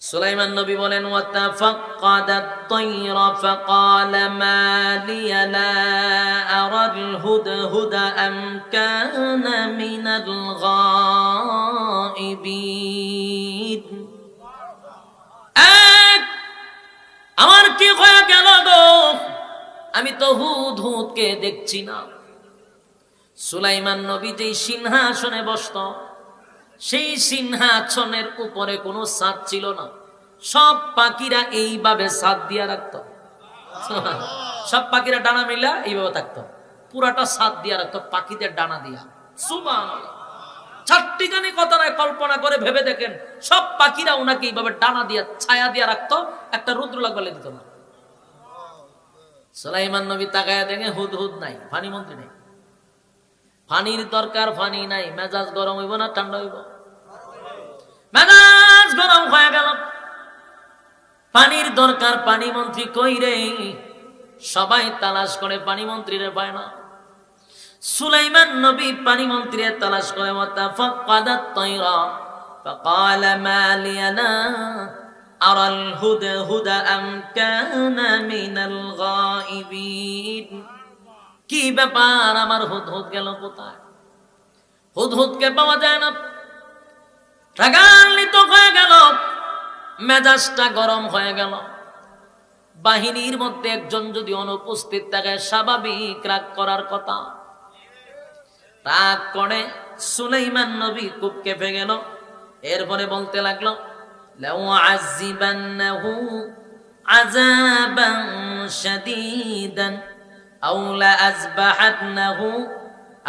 সুলাইমান নবী বলেন ওয়াতাফাক্কাদাত তায়রা ফাকালা মা লিয়া লা আরাল হুদহুদা আম কানা মিনাল গায়িবিন। আমার কি হয়ে গেল গো, আমি তো হুদহুদকে দেখছি না। সুলাইমান নবী যেই সিংহাসনে বসত, সেই সিংহাসনের উপরে কোনো ছাদ ছিল না। সব পাখিরা এইভাবে ছাদ দিয়া রাখত, সব পাখিরা ডানা মিলা এইভাবে থাকতো, পুরাটা ছাদ দিয়া রাখতো পাখিদের ডানা দিয়া। সুবহানাল্লাহ, চারটিখানি কথা নয়, কল্পনা করে ভেবে দেখেন, সব পাখিরা ওনাকে এইভাবে ডানা দিয়া ছায়া দিয়া রাখতো, একটা রুদ্র লাগলে দিত না। সুলাইমান নবী তাকায়া দেখে হুদহুদ নাই, ফানি মন্ত্রী নাই। পানির দরকার, পানি নাই। মেজাজ গরম হইব না ঠান্ডা হইব? মেজাজ গরম হয়ে গেল। পানির দরকার, পানি মন্ত্রী কই রে? সবাই তালাশ করে, পানি মন্ত্রীরে পায় না। সুলাইমান নবী পানি মন্ত্রীরে তালাশ করে। ওয়াতাফাক্কাদাত তায়রা ফাকালা মা লিয়া লা আরাল হুদহুদা আম কানা মিনাল গায়িবিন। কি ব্যাপার, আমার হুদহুদ গেল কোথায়? হুদহুদকে পাওয়া যায় না। রাগান্বিত হয়ে গেল, মেজাজটা গরম হয়ে গেল। বাহিনীর মধ্যে একজন যদি অনুপস্থিত থাকে, স্বাভাবিক রাগ করার কথা। রাগ করে সুলাইমান নবী খুব কেঁপে গেল। এরপরে বলতে লাগলো, লাউ আযিবান্নাহু আযাবান শাদীদান আও লা আযবাহান্নাহু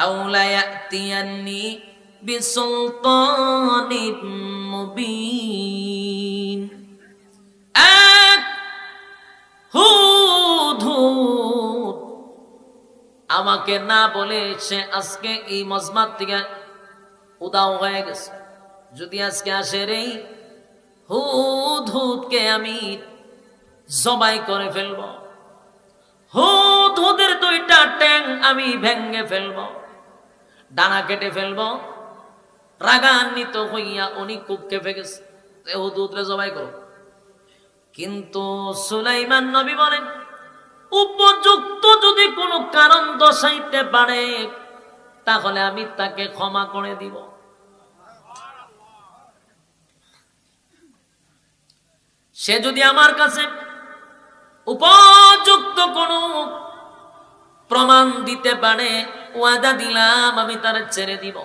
আও লা ইয়াতিয়ান্নি বিসুলতানিন মুবিন। হুদহুদ আমাকে না বলে সে আজকে এই মজমাত থেকে উদাও হয়ে গেছে। যদি আজকে আসে রে, হুদহুদকে আমি জবাই করে ফেলব। হুদহুদের দুইটা ট্যাং আমি ভেঙে ফেলব, ডানা কেটে ফেলব। রাগান্বিত হইয়া উনি খুব কেঁপে গেছে, হুদহুদরে জবাই করো। কিন্তু সুলাইমান নবী বলেন, উপযুক্ত যদি কোনো কারণ দর্শাইতে পারে, তাহলে আমি তাকে ক্ষমা করে দিব। সে যদি আমার কাছে উপযুক্ত কোনো প্রমাণ দিতে পারে, ওয়াদা দিলাম আমি তার ছেড়ে দিব।